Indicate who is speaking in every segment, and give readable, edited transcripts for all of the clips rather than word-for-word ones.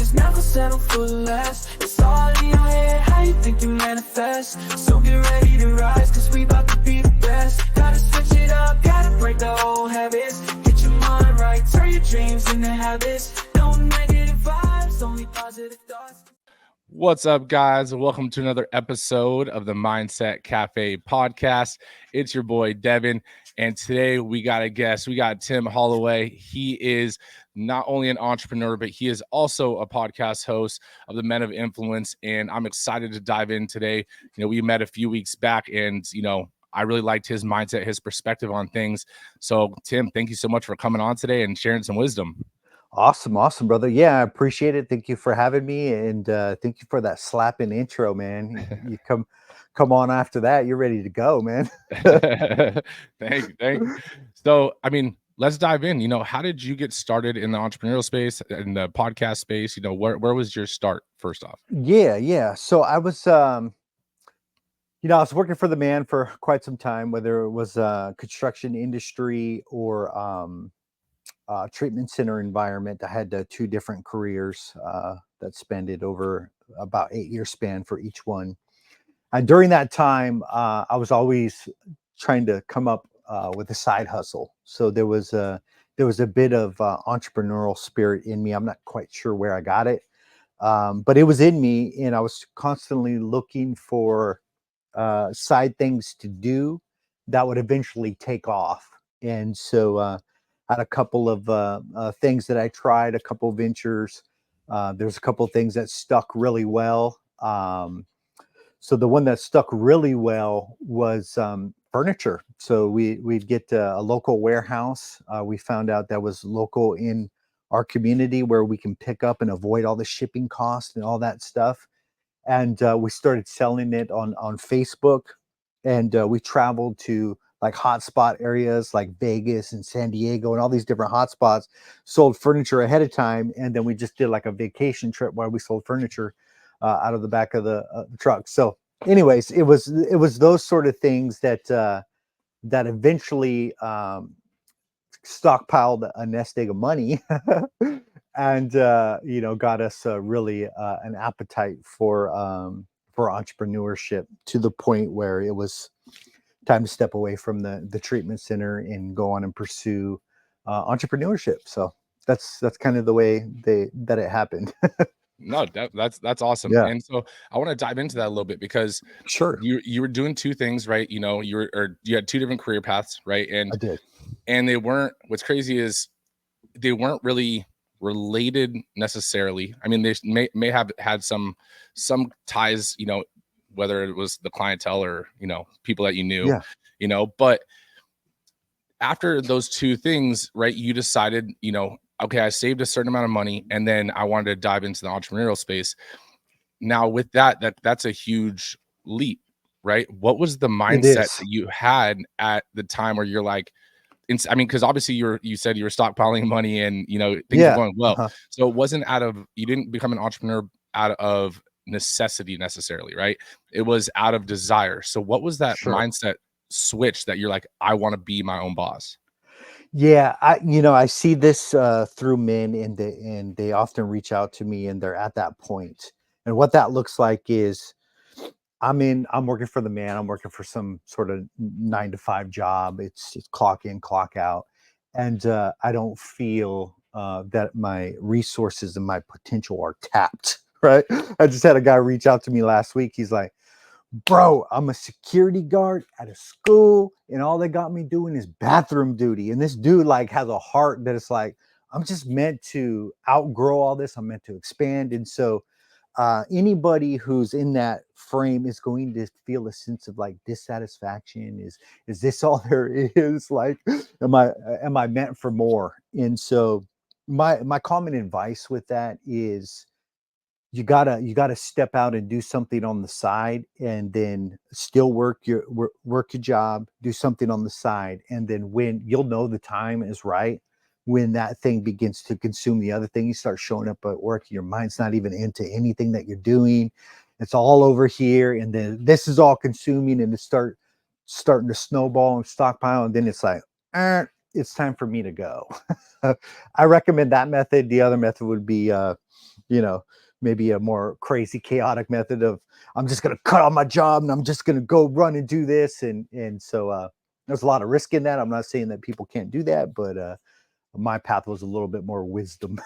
Speaker 1: just never settle for less. It's all in your head, how you think you manifest. So get ready to rise, cause we about to be the best. Gotta switch it up, gotta break the old habits. Get your mind right, turn your dreams into habits. No negative vibes, only positive thoughts.
Speaker 2: What's up, guys? Welcome to another episode of the Mindset Cafe podcast. It's your boy, Devin, and today we got a guest. We got Tim Holloway. He is not only an entrepreneur, but he is also a podcast host of the Men of Influence, and I'm excited to dive in today. We met a few weeks back, and, I really liked his mindset, his perspective on things. So, Tim, thank you so much for coming on today and sharing some wisdom.
Speaker 3: Awesome, brother. Yeah, I appreciate it. Thank you for having me, and thank you for that slapping intro, man. You come on after that, you're ready to go, man.
Speaker 2: Thank you. So, let's dive in. How did you get started in the entrepreneurial space, in the podcast space? Where was your start first off?
Speaker 3: Yeah. So I was, I was working for the man for quite some time, whether it was construction industry or treatment center environment. I had two different careers that spanned over about 8-year span for each one. And during that time, I was always trying to come up with a side hustle. So there was a bit of entrepreneurial spirit in me. I'm not quite sure where I got it, but it was in me, and I was constantly looking for side things to do that would eventually take off. And so I had a couple of things that I tried, a couple of ventures. There's a couple of things that stuck really well. So the one that stuck really well was furniture. So we'd get a local warehouse. We found out that was local in our community where we can pick up and avoid all the shipping costs and all that stuff. And we started selling it on Facebook. And we traveled to like hotspot areas like Vegas and San Diego and all these different hotspots, sold furniture ahead of time. And then we just did like a vacation trip where we sold furniture out of the back of the truck. So anyways, it was those sort of things that that eventually stockpiled a nest egg of money and got us really an appetite for entrepreneurship, to the point where it was time to step away from the treatment center and go on and pursue entrepreneurship. So that's kind of the way that it happened.
Speaker 2: No, that's awesome.
Speaker 3: Yeah.
Speaker 2: And so I want to dive into that a little bit, because
Speaker 3: Sure.
Speaker 2: you were doing two things, right? You had two different career paths, right? And
Speaker 3: I did.
Speaker 2: and they weren't, what's crazy is they weren't really related necessarily. They may have had some ties, whether it was the clientele or, people that you knew,
Speaker 3: Yeah.
Speaker 2: But after those two things, right, you decided, okay, I saved a certain amount of money, and then I wanted to dive into the entrepreneurial space. Now with that's a huge leap, right? What was the mindset that you had at the time where you're like, because obviously you said you were stockpiling money and, things were going well.
Speaker 3: Uh-huh.
Speaker 2: So it wasn't you didn't become an entrepreneur out of necessity necessarily, right? It was out of desire. So what was that mindset switch that you're like, I want to be my own boss?
Speaker 3: Yeah, I see this through men, and they often reach out to me, and they're at that point. And what that looks like is I'm working for the man. I'm working for some sort of 9-to-5 job. It's clock in, clock out. And I don't feel that my resources and my potential are tapped, right? I just had a guy reach out to me last week. He's like, bro, I'm a security guard at a school, and all they got me doing is bathroom duty. And this dude like has a heart that is like, I'm just meant to outgrow all this. I'm meant to expand. And so anybody who's in that frame is going to feel a sense of like dissatisfaction. Is this all there is? Like, am I meant for more? And so my common advice with that is you gotta step out and do something on the side, and then still work your job, do something on the side. And then when you'll know the time is right, when that thing begins to consume the other thing, you start showing up at work, your mind's not even into anything that you're doing. It's all over here. And then this is all consuming, and it starting to snowball and stockpile. And then it's like, it's time for me to go. I recommend that method. The other method would be you know, maybe a more crazy, chaotic method of I'm just gonna cut on my job and I'm just gonna go run and do this. And so there's a lot of risk in that. I'm not saying that people can't do that, but my path was a little bit more wisdom.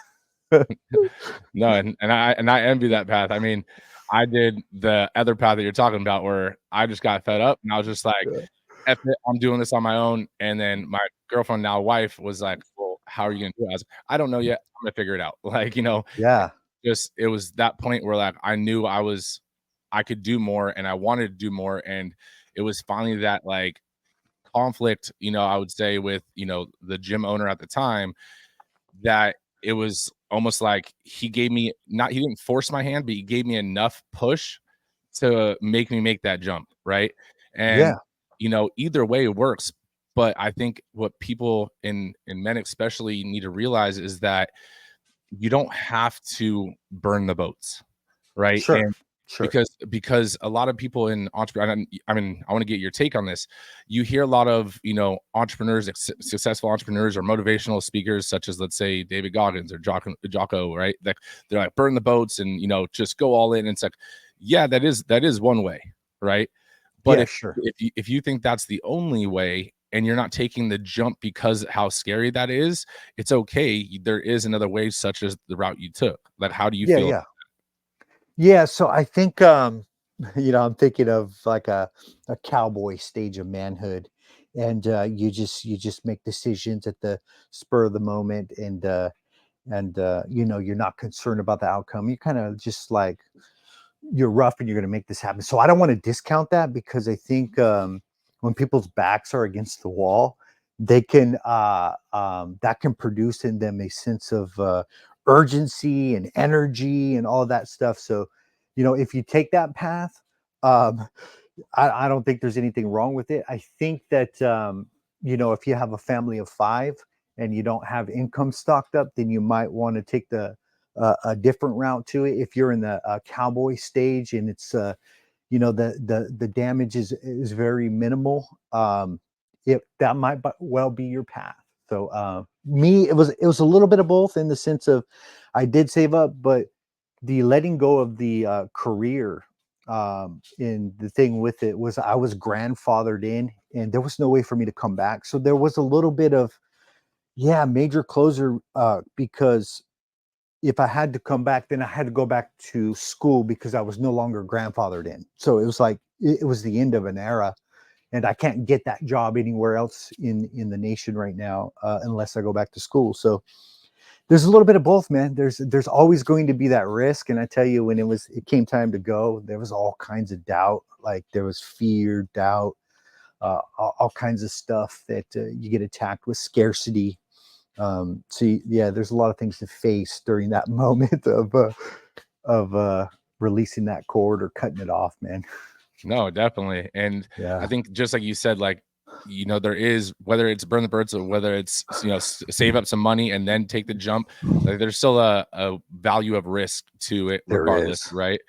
Speaker 2: No, and I envy that path. I mean, I did the other path that you're talking about where I just got fed up and I was just like,
Speaker 3: Yeah.
Speaker 2: F it, I'm doing this on my own. And then my girlfriend, now wife, was like, well, how are you gonna do it? I was like, I don't know yet. I'm gonna figure it out. Like,
Speaker 3: Yeah.
Speaker 2: just it was that point where like I knew I could do more and I wanted to do more. And it was finally that like conflict, I would say with, the gym owner at the time, that it was almost like he gave me not he didn't force my hand, but he gave me enough push to make me make that jump, right? And
Speaker 3: Yeah.
Speaker 2: either way it works. But I think what people in men especially need to realize is that you don't have to burn the boats, right?
Speaker 3: Sure.
Speaker 2: And
Speaker 3: Sure.
Speaker 2: because a lot of people in entrepreneur, I mean, I want to get your take on this. You hear a lot of entrepreneurs, successful entrepreneurs, or motivational speakers, such as let's say David Goggins or Jocko, right? That they're like burn the boats and just go all in. And it's like, yeah, that is one way, right? But
Speaker 3: Yeah.
Speaker 2: if
Speaker 3: Sure.
Speaker 2: if you think that's the only way and you're not taking the jump because how scary that is, it's okay. There is another way, such as the route you took. Like, how do you
Speaker 3: Yeah.
Speaker 2: feel?
Speaker 3: Yeah. Yeah. So I think I'm thinking of like a cowboy stage of manhood. And you just make decisions at the spur of the moment, and you're not concerned about the outcome. You kind of just like you're rough and you're going to make this happen. So I don't want to discount that, because I think when people's backs are against the wall, they can that can produce in them a sense of urgency and energy and all that stuff. So, if you take that path, um, I don't think there's anything wrong with it. I think that if you have a family of five and you don't have income stocked up, then you might want to take a different route to it. If you're in the cowboy stage and it's the damage is very minimal, if that might well be your path. So me, it was a little bit of both, in the sense of I did save up, but the letting go of the career, in the thing with it was I was grandfathered in and there was no way for me to come back. So there was a little bit of, yeah, major closure, because if I had to come back, then I had to go back to school because I was no longer grandfathered in. So it was like it was the end of an era, and I can't get that job anywhere else in the nation right now, unless I go back to school. So there's a little bit of both, man. There's always going to be that risk, and I tell you, when it came time to go, there was all kinds of doubt. Like there was fear, doubt, all kinds of stuff that you get attacked with, scarcity. Yeah, there's a lot of things to face during that moment of releasing that cord or cutting it off, man.
Speaker 2: No, definitely. And I
Speaker 3: Yeah,
Speaker 2: think just like you said, like, there is, whether it's burn the birds or whether it's, save up some money and then take the jump, like there's still a value of risk to it
Speaker 3: there
Speaker 2: regardless,
Speaker 3: is.
Speaker 2: right?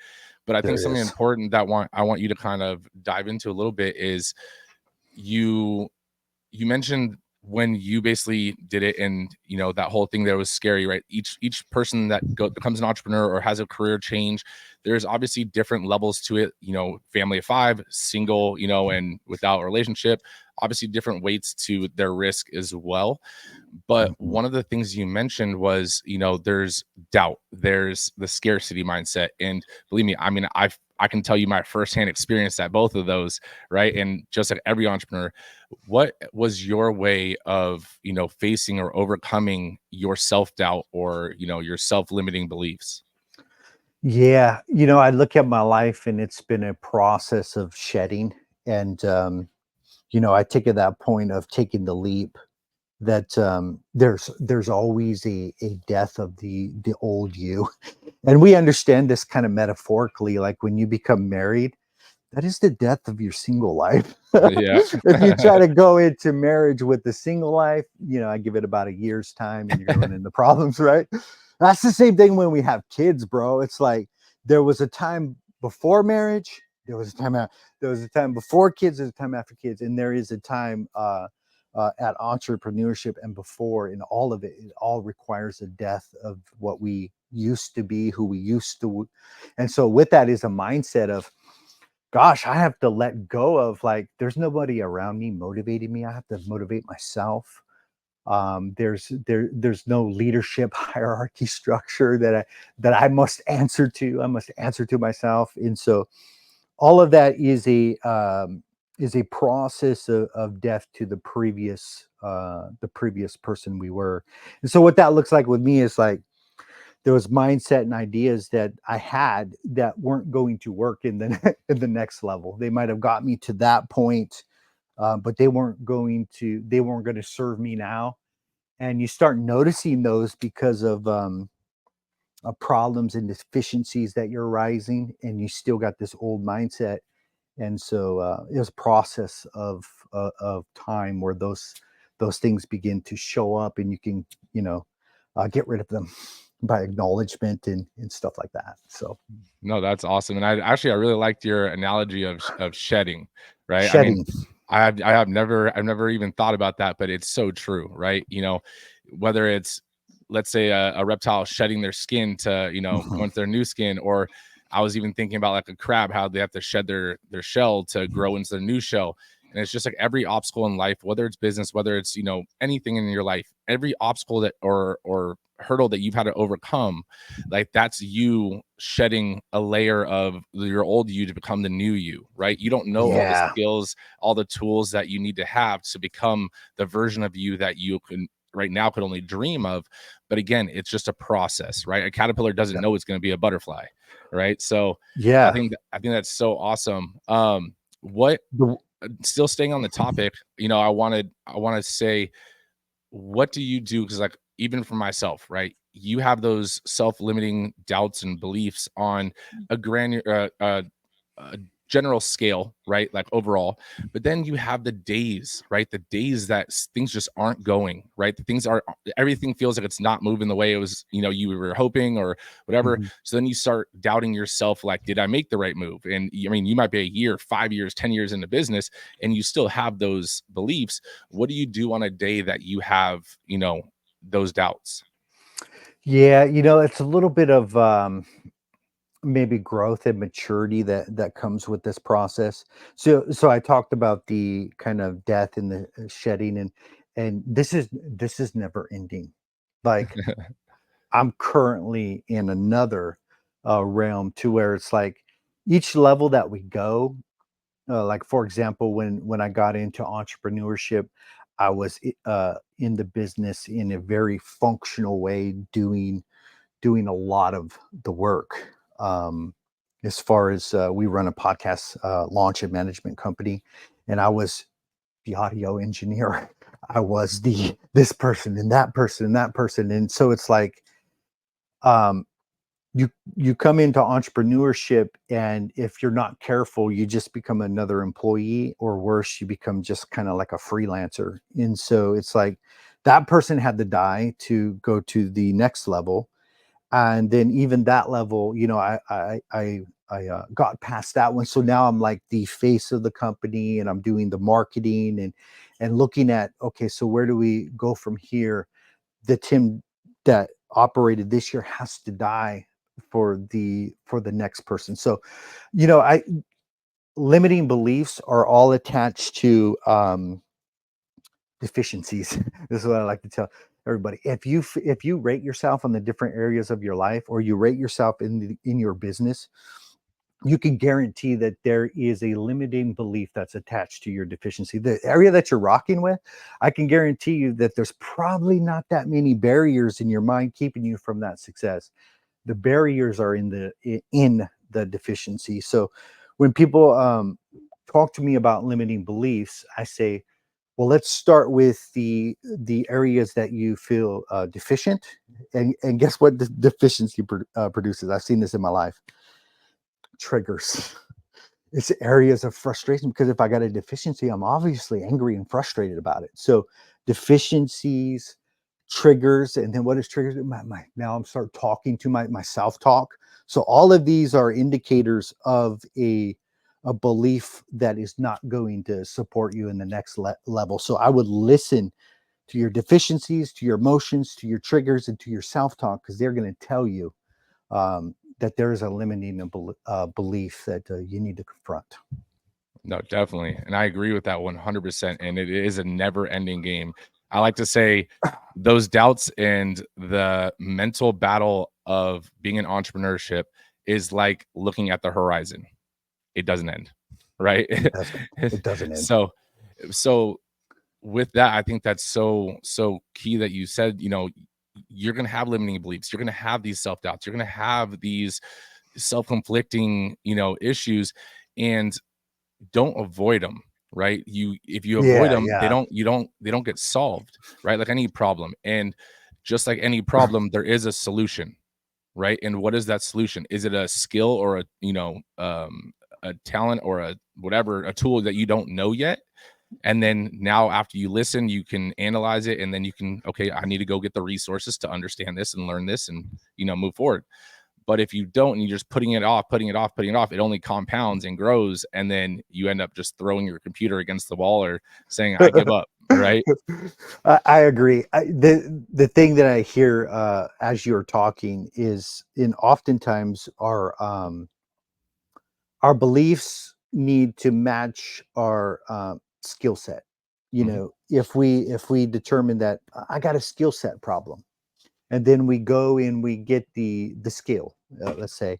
Speaker 2: But I think
Speaker 3: There
Speaker 2: something
Speaker 3: is.
Speaker 2: important that I want you to kind of dive into a little bit is you you mentioned when you basically did it, and that whole thing there was scary, right? Each person that becomes an entrepreneur or has a career change, there's obviously different levels to it. Family of five, single, and without a relationship, obviously different weights to their risk as well. But
Speaker 3: Mhm.
Speaker 2: one of the things you mentioned was, there's doubt, there's the scarcity mindset. And believe me, I mean, I can tell you my firsthand experience at both of those, right? And just like every entrepreneur, what was your way of, facing or overcoming your self-doubt or, your self-limiting beliefs?
Speaker 3: Yeah, I look at my life and it's been a process of shedding, and I take at that point of taking the leap that there's always a death of the old you. And we understand this kind of metaphorically, like when you become married, that is the death of your single life.
Speaker 2: Yeah.
Speaker 3: If you try to go into marriage with the single life, I give it about a year's time and you're going to run into problems, right? That's the same thing when we have kids, bro. It's like there was a time before marriage, there was a time before kids, there's a time after kids, and there is a time at entrepreneurship and before, in all of it, it all requires a death of what we used to be, who we used to. And so with that is a mindset of, gosh, I have to let go of, like, there's nobody around me motivating me. I have to motivate myself. There's no leadership hierarchy structure that I must answer to. I must answer to myself. And so all of that is a process of death to the previous person we were. And so what that looks like with me is like, there was mindset and ideas that I had that weren't going to work in the in the next level. They might have got me to that point, but they weren't going to serve me now. And you start noticing those because of problems and deficiencies that you're rising, and you still got this old mindset. And so it was a process of time where those things begin to show up, and you can, get rid of them by acknowledgement and stuff like that. So
Speaker 2: No, that's awesome. And I really liked your analogy of shedding, right? I mean,
Speaker 3: shedding.
Speaker 2: I've never even thought about that, but it's so true, right? Whether it's, let's say, a reptile shedding their skin to, go
Speaker 3: Mhm.
Speaker 2: into their new skin, or I was even thinking about like a crab, how they have to shed their shell to grow into their new shell. And it's just like every obstacle in life, whether it's business, whether it's, anything in your life, every obstacle that or hurdle that you've had to overcome, like that's you shedding a layer of your old you to become the new you, right? You don't know all the
Speaker 3: Yeah.
Speaker 2: skills, all the tools that you need to have to become the version of you that you can right now could only dream of. But again, it's just a process, right? A caterpillar doesn't
Speaker 3: Yeah.
Speaker 2: know it's going to be a butterfly, right? So
Speaker 3: Yeah.
Speaker 2: I think that's so awesome. What
Speaker 3: The-
Speaker 2: still staying on the topic, I want to say, what do you do? Because like, even for myself, right? You have those self-limiting doubts and beliefs on a a general scale, right? Like overall, but then you have the days, right? The days that things just aren't going right. The things are everything feels like it's not moving the way it was, you were hoping or whatever.
Speaker 3: Mhm.
Speaker 2: So then you start doubting yourself, like, did I make the right move? And I mean, you might be a year, 5 years, 10 years into business, and you still have those beliefs. What do you do on a day that you have, those doubts?
Speaker 3: Yeah, it's a little bit of maybe growth and maturity that comes with this process. So I talked about the kind of death and the shedding, and this is never ending. Like, I'm currently in another realm to where it's like each level that we go, like for example, when I got into entrepreneurship, I was in the business in a very functional way, doing a lot of the work. As far as we run a podcast launch and management company, and I was the audio engineer. I was the this person and that person and that person, and so it's like, um, you come into entrepreneurship, and if you're not careful, you just become another employee, or worse, you become just kind of like a freelancer. And so it's like that person had to die to go to the next level, and then even that level, I got past that one. So now I'm like the face of the company, and I'm doing the marketing and looking at, okay, so where do we go from here? The Tim that operated this year has to die for the next person. So, I limiting beliefs are all attached to deficiencies. This is what I like to tell everybody. If you rate yourself on the different areas of your life, or you rate yourself in your business, you can guarantee that there is a limiting belief that's attached to your deficiency. The area that you're rocking with, I can guarantee you that there's probably not that many barriers in your mind keeping you from that success. The barriers are in the deficiency. So when people talk to me about limiting beliefs, I say, well, let's start with the areas that you feel deficient, and guess what the deficiency produces? I've seen this in my life. Triggers. It's areas of frustration, because if I got a deficiency, I'm obviously angry and frustrated about it. So deficiencies, triggers, and then what is triggers? Now I'm start talking to my self-talk. So all of these are indicators of a belief that is not going to support you in the next level. So I would listen to your deficiencies, to your emotions, to your triggers, and to your self-talk, because they're going to tell you that there is a limiting belief that you need to confront.
Speaker 2: No, definitely. And I agree with that 100%. And it is a never ending game. I like to say those doubts and the mental battle of being in entrepreneurship is like looking at the horizon. It doesn't end, right?
Speaker 3: It doesn't. It doesn't end.
Speaker 2: So with that, I think that's so key that you said, you're going to have limiting beliefs. You're going to have these self-doubts. You're going to have these self-conflicting, issues, and don't avoid them, right? If you avoid them, they
Speaker 3: Yeah.
Speaker 2: don't get solved, right? Like any problem. And just like any problem, there is a solution, right? And what is that solution? Is it a skill or a talent or a whatever, a tool that you don't know yet? And then now after you listen, you can analyze it, and then you can, okay, I need to go get the resources to understand this and learn this and move forward. But if you don't, and you're just putting it off, it only compounds and grows, and then you end up just throwing your computer against the wall or saying, I give up, right?
Speaker 3: I agree. The thing that I hear as you're talking is, oftentimes our beliefs need to match our skill set.
Speaker 2: Mhm.
Speaker 3: If we determine that I got a skill set problem, and then we go and we get the skill, let's say,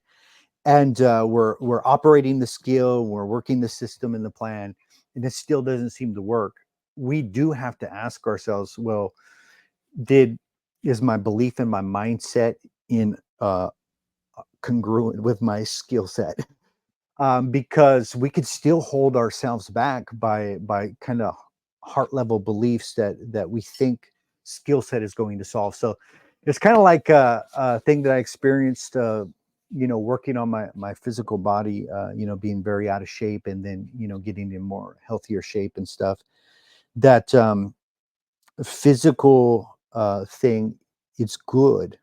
Speaker 3: and we're operating the skill, we're working the system and the plan, and it still doesn't seem to work. We do have to ask ourselves, well, is my belief and my mindset in congruent with my skill set? Because we could still hold ourselves back by kind of heart level beliefs that we think skill set is going to solve. So it's kind of like a thing that I experienced, working on my physical body, being very out of shape, and then getting in more healthier shape and stuff. That physical thing, it's good,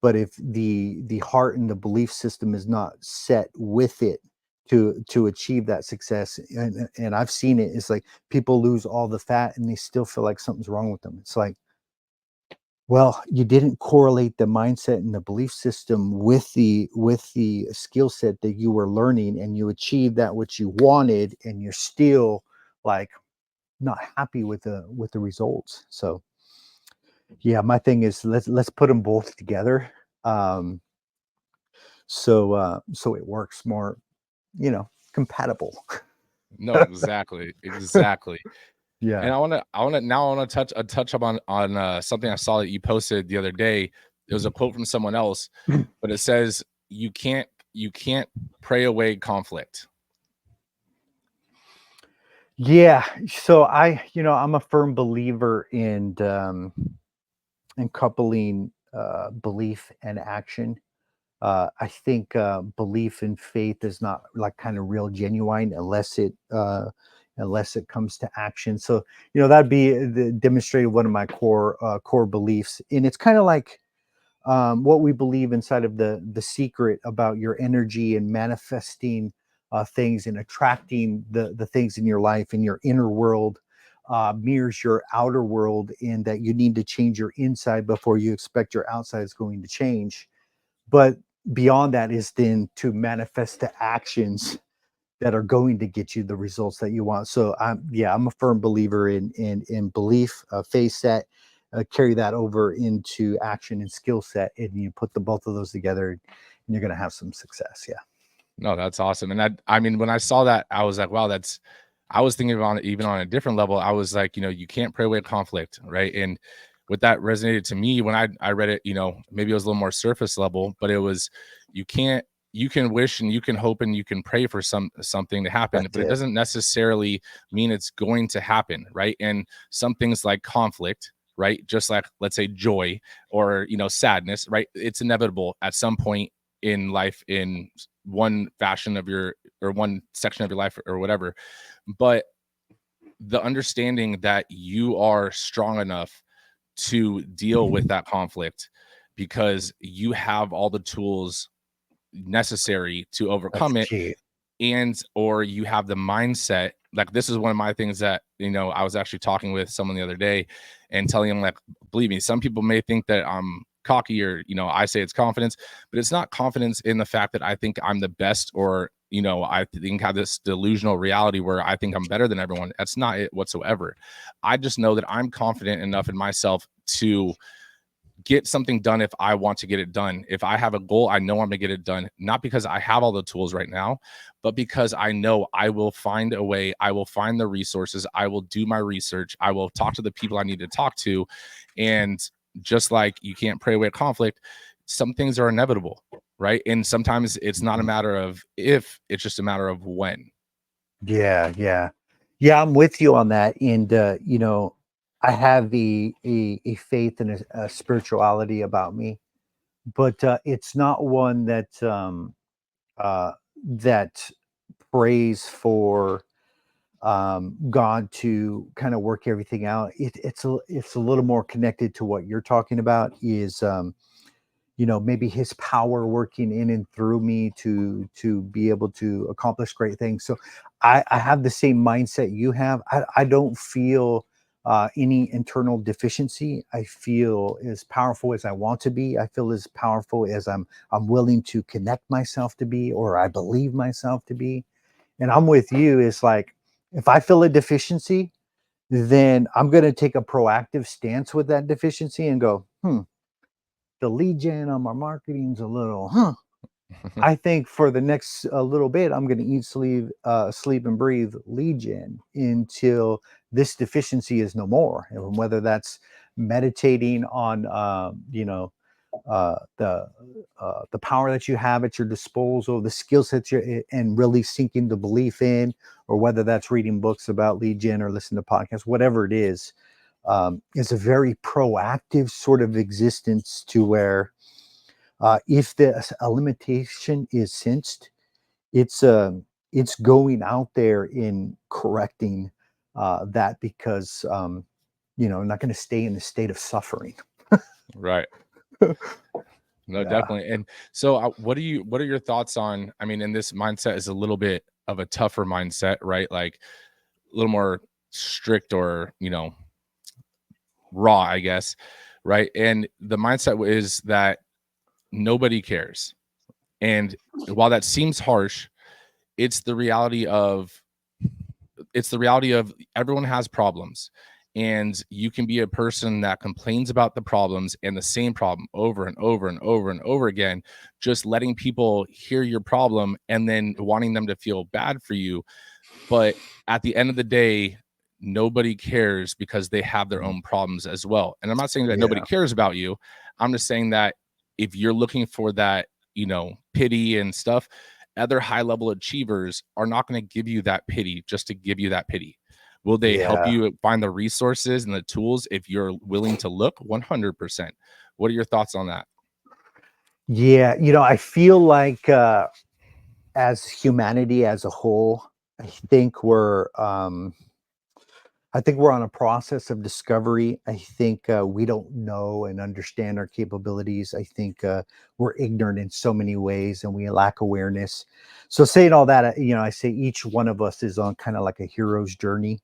Speaker 3: but if the heart and the belief system is not set with it to achieve that success, and I've seen it, it's like people lose all the fat and they still feel like something's wrong with them. It's like, well, you didn't correlate the mindset and the belief system with the skill set that you were learning, and you achieved that which you wanted, and you're still like not happy with the results. So yeah, my thing is, let's put them both together. Um, so it works more, compatible.
Speaker 2: No, exactly. Exactly.
Speaker 3: Yeah.
Speaker 2: And I want to touch up on something I saw that you posted the other day. It was a quote from someone else, but it says you can't pray away conflict.
Speaker 3: Yeah. So I'm a firm believer in coupling belief and action. I think belief and faith is not like kind of real genuine unless it comes to action. So that'd be demonstrated one of my core beliefs, and it's kind of like what we believe inside of the secret about your energy and manifesting things and attracting the things in your life, and your inner world mirrors your outer world, and that you need to change your inside before you expect your outside is going to change. But beyond that is then to manifest the actions that are going to get you the results that you want. So I'm a firm believer in belief, faith set, carry that over into action and skill set, and you put the both of those together, and you're going to have some success. Yeah.
Speaker 2: No, that's awesome. And I mean, when I saw that, I was like, wow, I was thinking about it even on a different level. I was like, you can't pray away conflict, right? And what that resonated to me when I read it, maybe it was a little more surface level, but it was, you can wish and you can hope and you can pray for something to happen,
Speaker 3: That's
Speaker 2: but it
Speaker 3: it.
Speaker 2: doesn't necessarily mean it's going to happen, right? And some things like conflict, right? Just like, let's say, joy or sadness, right? It's inevitable at some point in life, in one fashion of your, or one section of your life or whatever. But the understanding that you are strong enough to deal with that conflict because you have all the tools necessary to
Speaker 3: That's
Speaker 2: overcome it,
Speaker 3: key.
Speaker 2: and or you have the mindset. Like, this is one of my things that, I was actually talking with someone the other day and telling them, like, believe me, some people may think that I'm cocky, or I say it's confidence, but it's not confidence in the fact that I think I'm the best, or I think have this delusional reality where I think I'm better than everyone. That's not it whatsoever. I just know that I'm confident enough in myself to get something done if I want to get it done. If I have a goal, I know I'm gonna get it done, not because I have all the tools right now, but because I know I will find a way, I will find the resources, I will do my research, I will talk to the people I need to talk to. And just like you can't pray away conflict, some things are inevitable, right? And sometimes it's not a matter of if, it's just a matter of when.
Speaker 3: Yeah, I'm with you on that. And I have a faith and a spirituality about me, but it's not one uh that prays for God to kind of work everything out. It's a little more connected to what you're talking about, is maybe his power working in and through me to be able to accomplish great things. So I have the same mindset you have. I don't feel any internal deficiency. I feel as powerful as I want to be. I feel as powerful as I'm willing to connect myself to be, or I believe myself to be. And I'm with you. It's like, if I feel a deficiency, then I'm going to take a proactive stance with that deficiency and go, the lead gen on my marketing's a little, I think for the next little bit, I'm going to eat, sleep, and breathe lead gen until this deficiency is no more. And whether that's meditating on, uh, the the power that you have at your disposal, the skill sets and really sinking the belief in, or whether that's reading books about lead gen or listening to podcasts, whatever it is a very proactive sort of existence, to where if a limitation is sensed, it's it's going out there in correcting that, because I'm not going to stay in the state of suffering.
Speaker 2: Right. No,
Speaker 3: Yeah.
Speaker 2: definitely. And so what are your thoughts on, I mean, and this mindset is a little bit of a tougher mindset, right? Like a little more strict, or, raw, I guess. Right. And the mindset is that nobody cares. And while that seems harsh, it's the reality of everyone has problems, and you can be a person that complains about the problems and the same problem over and over and over and over again, just letting people hear your problem and then wanting them to feel bad for you. But at the end of the day, nobody cares, because they have their own problems as well. And I'm not saying that nobody
Speaker 3: Yeah.
Speaker 2: cares about you. I'm just saying that if you're looking for that, pity and stuff, other high level achievers are not going to give you that pity just to give you that pity. Will they help
Speaker 3: Yeah.
Speaker 2: you find the resources and the tools if you're willing to look? 100%. What are your thoughts on that?
Speaker 3: Yeah. I feel like as humanity as a whole, I think we're on a process of discovery. I think we don't know and understand our capabilities. I think we're ignorant in so many ways, and we lack awareness. So, saying all that, I say each one of us is on kind of like a hero's journey,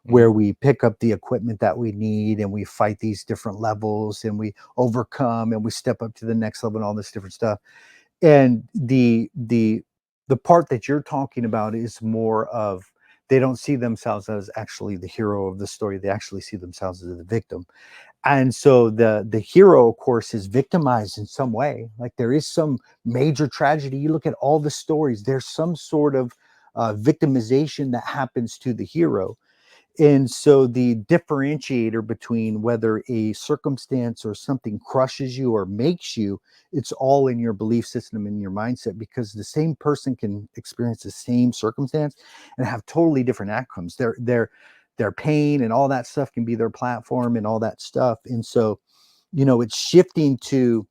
Speaker 2: Mhm.
Speaker 3: where we pick up the equipment that we need, and we fight these different levels, and we overcome, and we step up to the next level, and all this different stuff. And the part that you're talking about is more of, they don't see themselves as actually the hero of the story. They actually see themselves as the victim. And so the hero, of course, is victimized in some way. Like, there is some major tragedy. You look at all the stories, there's some sort of victimization that happens to the hero. And so the differentiator between whether a circumstance or something crushes you or makes you, it's all in your belief system and your mindset, because the same person can experience the same circumstance and have totally different outcomes. Their pain and all that stuff can be their platform and all that stuff. And so, it's shifting to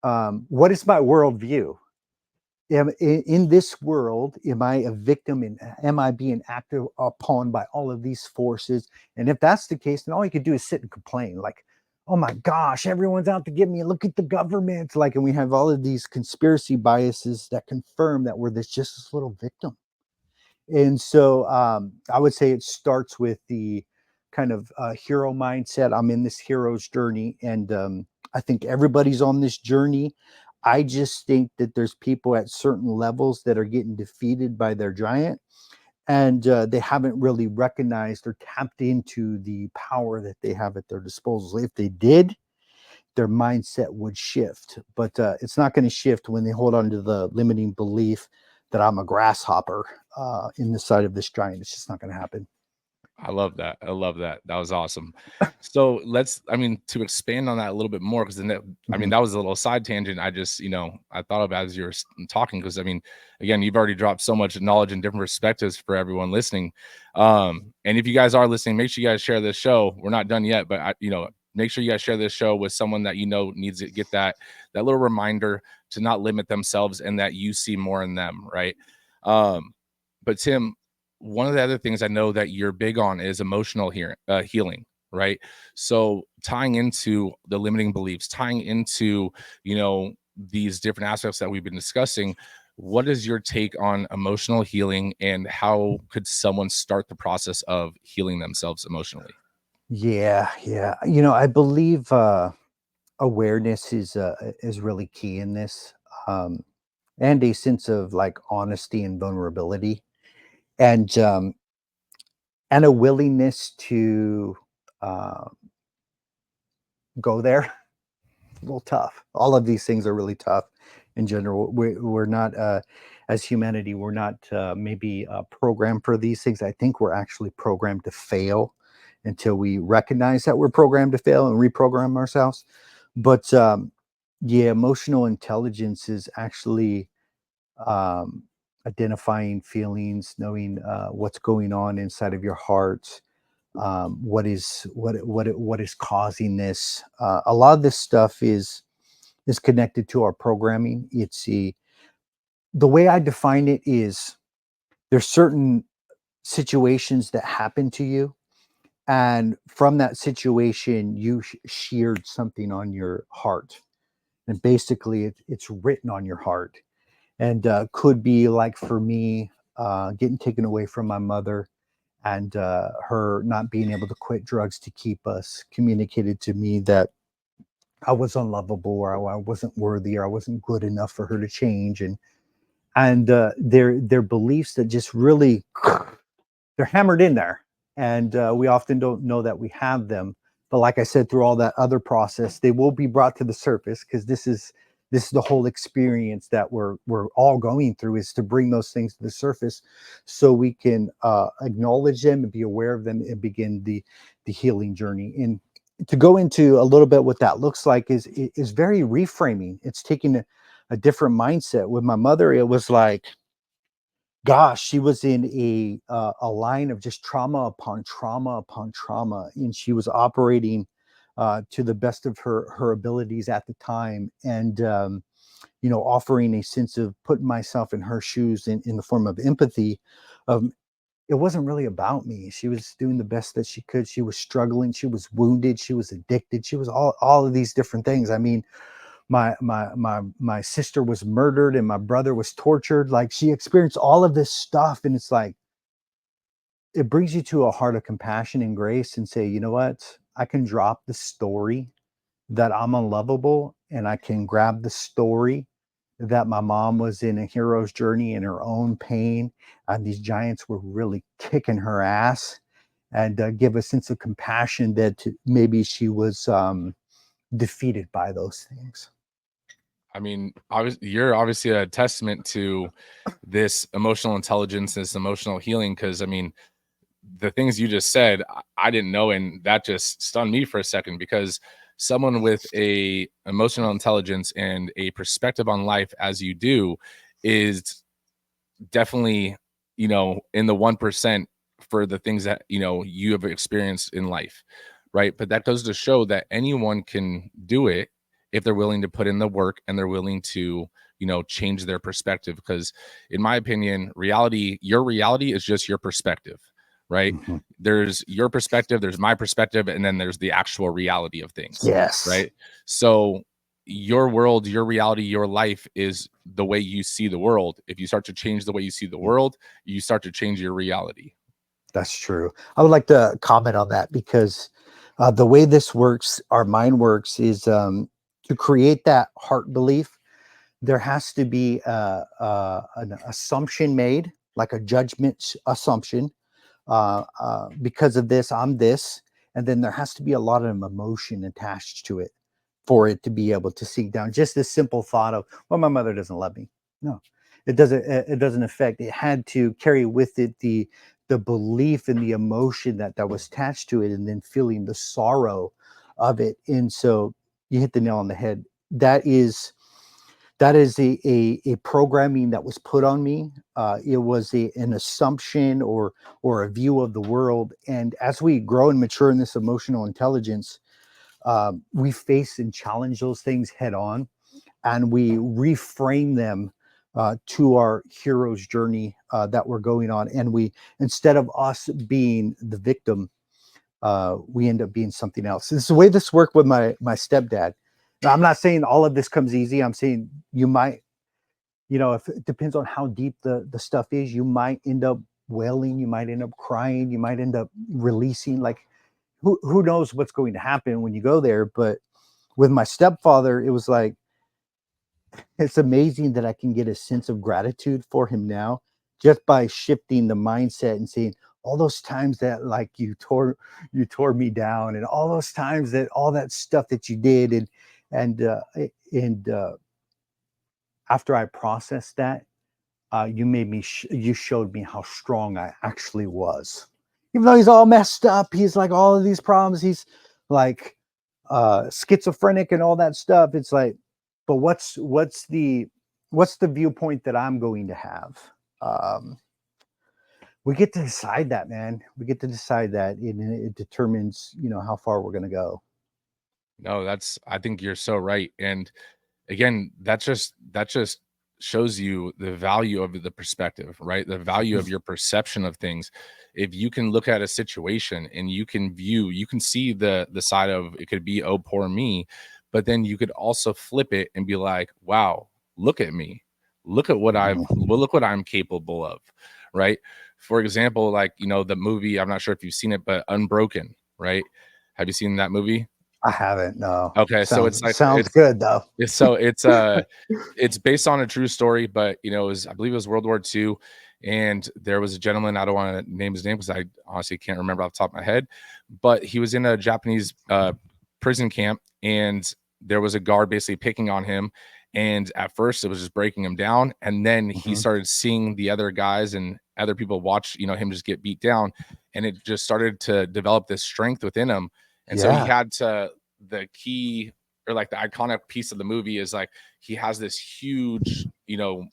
Speaker 3: what is my worldview? In this world, am I a victim, and am I being acted upon by all of these forces? And if that's the case, then all you could do is sit and complain, like, oh my gosh, everyone's out to get me, look at the government, like, and we have all of these conspiracy biases that confirm that we're just this little victim. And so I would say it starts with the kind of hero mindset. I'm in this hero's journey, and I think everybody's on this journey. I just think that there's people at certain levels that are getting defeated by their giant, and they haven't really recognized or tapped into the power that they have at their disposal. If they did, their mindset would shift, but it's not going to shift when they hold on to the limiting belief that I'm a grasshopper in the side of this giant. It's just not going to happen.
Speaker 2: I love that. I love that. That was awesome. So I mean, to expand on that a little bit more, because I mean,
Speaker 3: Mhm.
Speaker 2: that was a little side tangent. I just, I thought of as you were talking, because I mean, again, you've already dropped so much knowledge and different perspectives for everyone listening. And if you guys are listening, make sure you guys share this show. We're not done yet, but make sure you guys share this show with someone that needs to get that little reminder to not limit themselves and that you see more in them, right? But Tim, one of the other things I know that you're big on is emotional healing, right? So tying into the limiting beliefs, tying into, these different aspects that we've been discussing, what is your take on emotional healing, and how could someone start the process of healing themselves emotionally?
Speaker 3: Yeah, yeah. I believe awareness is really key in this, um, and a sense of like honesty and vulnerability, and and a willingness to uh, go there. A little tough. All of these things are really tough in general. We're not, as humanity, we're not maybe programmed for these things. I think we're actually programmed to fail until we recognize that we're programmed to fail and reprogram ourselves. But yeah, emotional intelligence is actually um, identifying feelings, knowing what's going on inside of your heart, what is causing this. A lot of this stuff is connected to our programming. The way I define it is there's certain situations that happen to you, and from that situation you sheared something on your heart, and basically it's written on your heart, and could be like for me, getting taken away from my mother, and her not being able to quit drugs to keep us, communicated to me that I was unlovable, or I wasn't worthy, or I wasn't good enough for her to change, and their beliefs that just really they're hammered in there, and we often don't know that we have them. But like I said, through all that other process, they will be brought to the surface, because this is the whole experience that we're all going through, is to bring those things to the surface so we can acknowledge them and be aware of them and begin the healing journey. And to go into a little bit what that looks like is very reframing. It's taking a different mindset. With my mother, it was like, gosh, she was in a line of just trauma upon trauma upon trauma, and she was operating to the best of her abilities at the time, and offering a sense of putting myself in her shoes in the form of empathy. um, it wasn't really about me. She was doing the best that she could. She was struggling, she was wounded, she was addicted, she was all of these different things. I mean, my sister was murdered and my brother was tortured. Like, she experienced all of this stuff, and it's like it brings you to a heart of compassion and grace, and say, you know what, I can drop the story that I'm unlovable, and I can grab the story that my mom was in a hero's journey in her own pain, and these giants were really kicking her ass, and give a sense of compassion that maybe she was defeated by those things.
Speaker 2: I mean, you're obviously a testament to this emotional intelligence, this emotional healing, because I mean, the things you just said, I didn't know, and that just stunned me for a second, because someone with a emotional intelligence and a perspective on life as you do is definitely, in the 1% for the things that, you have experienced in life, right? But that goes to show that anyone can do it if they're willing to put in the work and they're willing to, change their perspective. Because in my opinion, your reality is just your perspective, right?
Speaker 3: Mhm.
Speaker 2: There's your perspective, there's my perspective, and then there's the actual reality of things,
Speaker 3: Yes.
Speaker 2: right? So your world, your reality, your life is the way you see the world. If you start to change the way you see the world, you start to change your reality.
Speaker 3: That's true. I would like to comment on that because the way this works, our mind works, is to create that heart belief. There has to be an assumption made, like a assumption. Because of this, I'm this, and then there has to be a lot of emotion attached to it for it to be able to sink down. Just this simple thought of, well, my mother doesn't love me. No, it doesn't. It doesn't affect. It had to carry with it the belief and the emotion that was attached to it, and then feeling the sorrow of it. And so you hit the nail on the head. That is a programming that was put on me. It was an assumption or a view of the world. And as we grow and mature in this emotional intelligence, we face and challenge those things head on, and we reframe them to our hero's journey that we're going on. And we, instead of us being the victim, we end up being something else. This is the way this worked with my stepdad. Now, I'm not saying all of this comes easy. I'm saying you might, if it depends on how deep the stuff is, you might end up wailing, you might end up crying, you might end up releasing. Like who knows what's going to happen when you go there. But with my stepfather, it was like, it's amazing that I can get a sense of gratitude for him now just by shifting the mindset and saying all those times that like you tore me down, and all those times that all that stuff that you did, and after I processed that, you showed me how strong I actually was. Even though he's all messed up, he's like all of these problems, he's like schizophrenic and all that stuff. It's like, but what's the viewpoint that I'm going to have? Um, we get to decide that, man. We get to decide that, and it determines, how far we're going to go.
Speaker 2: No, I think you're so right. And again, that just shows you the value of the perspective, right? The value of your perception of things. If you can look at a situation and you can see the side of it could be, oh, poor me, but then you could also flip it and be like, wow, look at me. Look what I'm capable of, right? For example, like, the movie, I'm not sure if you've seen it, but Unbroken, right? Have you seen that movie?
Speaker 3: I haven't. No.
Speaker 2: Okay, so
Speaker 3: Sounds sounds good though.
Speaker 2: it's based on a true story, but I believe it was World War II, and there was a gentleman, I don't want to name his name because I honestly can't remember off the top of my head, but he was in a Japanese prison camp, and there was a guard basically picking on him, and at first it was just breaking him down, and then he
Speaker 3: Mhm.
Speaker 2: started seeing the other guys and other people watch him just get beat down, and it just started to develop this strength within him. And so he
Speaker 3: Yeah.
Speaker 2: had to the key, or like the iconic piece of the movie is like he has this huge,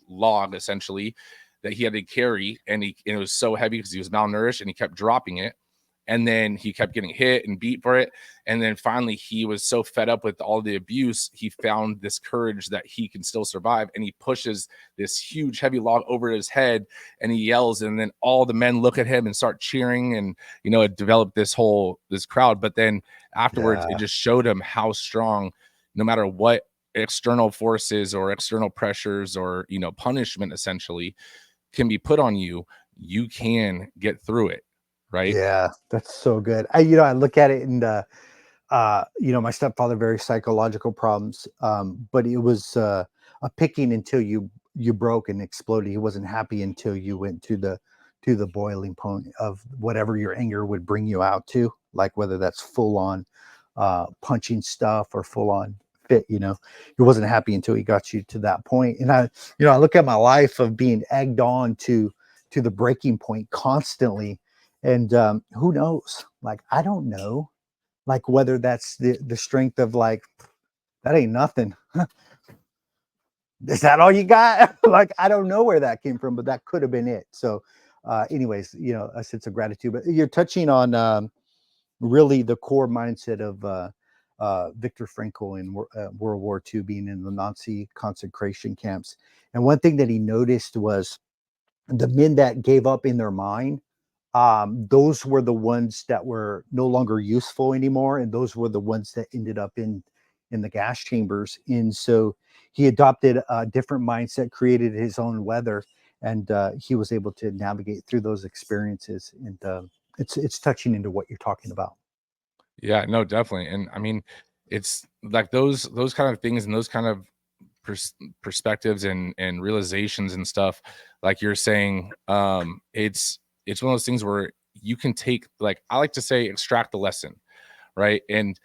Speaker 2: log essentially that he had to carry, and it was so heavy because he was malnourished and he kept dropping it. And then he kept getting hit and beat for it. And then finally, he was so fed up with all the abuse, he found this courage that he can still survive. And he pushes this huge, heavy log over his head and he yells. And then all the men look at him and start cheering. And, it developed this crowd. But then afterwards, it
Speaker 3: Yeah.
Speaker 2: just showed him how strong, no matter what external forces or external pressures or, punishment essentially can be put on you, you can get through it. Right.
Speaker 3: Yeah, that's so good. I look at it, and my stepfather, very psychological problems. But it was a picking until you broke and exploded. He wasn't happy until you went to the boiling point of whatever your anger would bring you out to, like whether that's full on punching stuff or full on fit. He wasn't happy until he got you to that point. And I look at my life of being egged on to the breaking point constantly. And who knows? Like, I don't know, like whether that's the strength of like, that ain't nothing. Is that all you got? Like, I don't know where that came from, but that could have been it. So anyways, a sense of gratitude. But you're touching on really the core mindset of Viktor Frankl in World War II, being in the Nazi concentration camps. And one thing that he noticed was the men that gave up in their mind, those were the ones that were no longer useful anymore, and those were the ones that ended up in the gas chambers. And so he adopted a different mindset, created his own weather, and he was able to navigate through those experiences. And it's touching into what you're talking about.
Speaker 2: Yeah, no, definitely. And I mean, it's like those kind of things and those kind of perspectives and realizations and stuff, like you're saying, it's one of those things where you can take, like I like to say, extract the lesson, right? And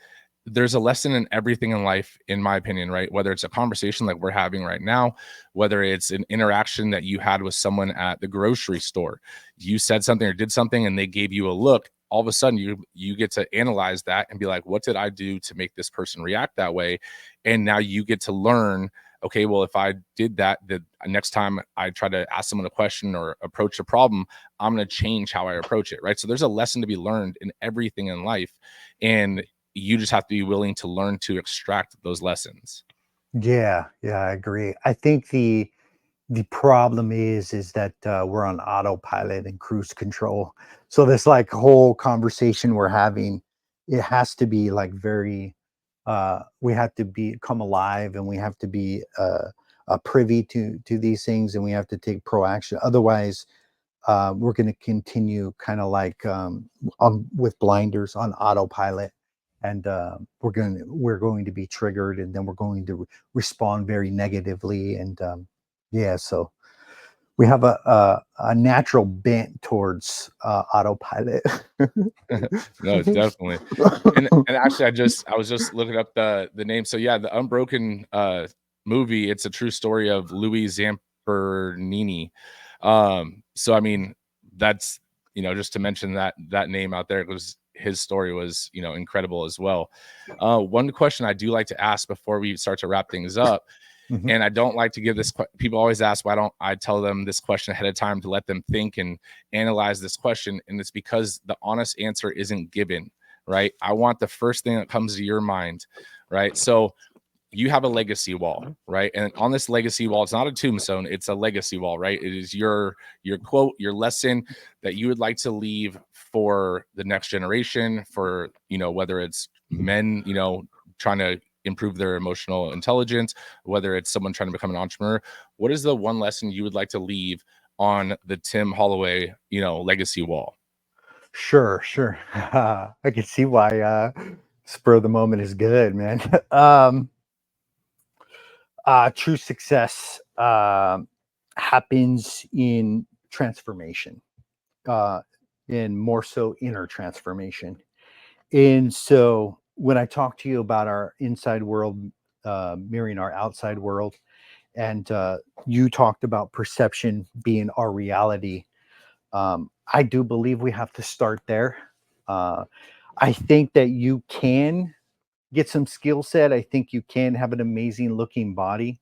Speaker 2: there's a lesson in everything in life, in my opinion, right? Whether it's a conversation like we're having right now, whether it's an interaction that you had with someone at the grocery store, you said something or did something and they gave you a look. All of a sudden you get to analyze that and be like, what did I do to make this person react that way? And now you get to learn, okay, well, if I did that, the next time I try to ask someone a question or approach a problem, I'm going to change how I approach it, right? So there's a lesson to be learned in everything in life, and you just have to be willing to learn to extract those lessons.
Speaker 3: Yeah, I agree. I think the problem is that we're on autopilot and cruise control. So this like whole conversation we're having, it has to be like very we have to be come alive, and we have to be privy to these things, and we have to take proaction. Otherwise, we're going to continue kind of like on with blinders on autopilot, and we're going to be triggered, and then we're going to respond very negatively. And yeah, so we have a natural bent towards autopilot.
Speaker 2: No, definitely. And actually I was just looking up the name. So yeah, the Unbroken movie, it's a true story of Louis Zamperini. So I mean, that's, just to mention that name out there, it was his story was, incredible as well. One question I do like to ask before we start to wrap things up,
Speaker 3: Mhm.
Speaker 2: and I don't like to give this people always ask, why don't I tell them this question ahead of time to let them think and analyze this question? And it's because the honest answer isn't given, right? I want the first thing that comes to your mind, right? So you have a legacy wall, right? And on this legacy wall, it's not a tombstone, it's a legacy wall, right? It is your quote, your lesson that you would like to leave for the next generation, for, whether it's men, trying to improve their emotional intelligence, whether it's someone trying to become an entrepreneur. What is the one lesson you would like to leave on the Tim Holloway, legacy wall?
Speaker 3: Sure. I can see why spur of the moment is good, man. True success happens in transformation, uh, in more so inner transformation. And so when I talk to you about our inside world mirroring our outside world, and you talked about perception being our reality, I do believe we have to start there. Uh, I think that you can get some skill set. I think you can have an amazing looking body.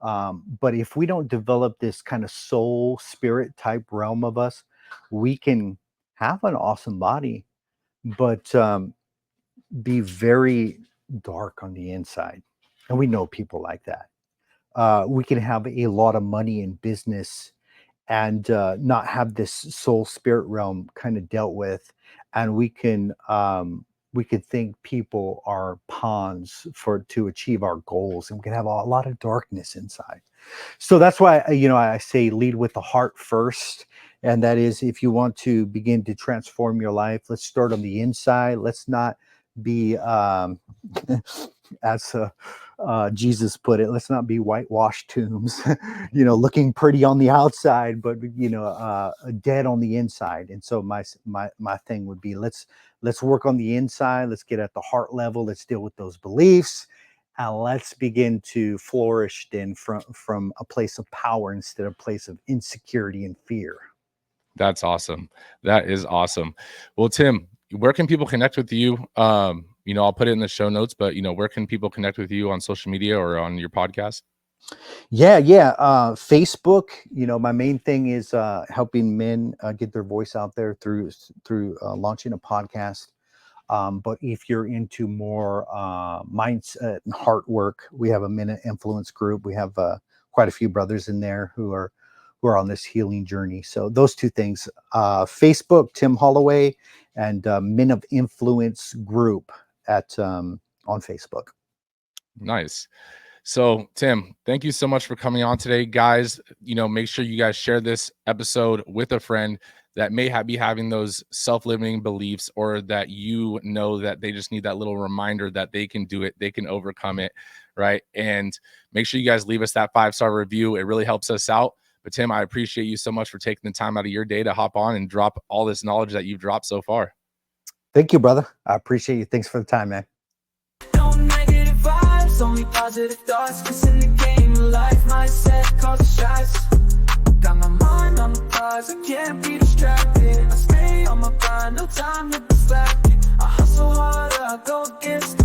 Speaker 3: But if we don't develop this kind of soul spirit type realm of us, we can have an awesome body, but be very dark on the inside. And we know people like that. We can have a lot of money in business and not have this soul spirit realm kind of dealt with, and we could think people are pawns for to achieve our goals, and we can have a lot of darkness inside. So that's why I say lead with the heart first, and that is, if you want to begin to transform your life, let's start on the inside. Let's not be as Jesus put it, let's not be whitewashed tombs, looking pretty on the outside, but dead on the inside. And so my thing would be, let's work on the inside. Let's get at the heart level. Let's deal with those beliefs, and let's begin to flourish then from a place of power instead of a place of insecurity and fear.
Speaker 2: That's awesome. That is awesome. Well, Tim, where can people connect with you? I'll put it in the show notes, but where can people connect with you on social media or on your podcast?
Speaker 3: Yeah. Facebook. My main thing is helping men get their voice out there through launching a podcast. But if you're into more mindset and heart work, we have a Minute Influence group. We have quite a few brothers in there who are on this healing journey. So those two things: Facebook, Tim Holloway, and Men of Influence group at on Facebook.
Speaker 2: Nice. So, Tim, thank you so much for coming on today, guys. Make sure you guys share this episode with a friend that may be having those self-limiting beliefs, or that that they just need that little reminder that they can do it, they can overcome it, right? And make sure you guys leave us that 5-star review. It really helps us out. But Tim, I appreciate you so much for taking the time out of your day to hop on and drop all this knowledge that you've dropped so far.
Speaker 3: Thank you, brother. I appreciate you. Thanks for the time, man.
Speaker 1: No negative vibes, only positive thoughts. Cause in the game of life, mindset causes shots. Got my mind on the prize, I can't be distracted. I stay on my grind, no time to be slacking. I hustle hard, I go against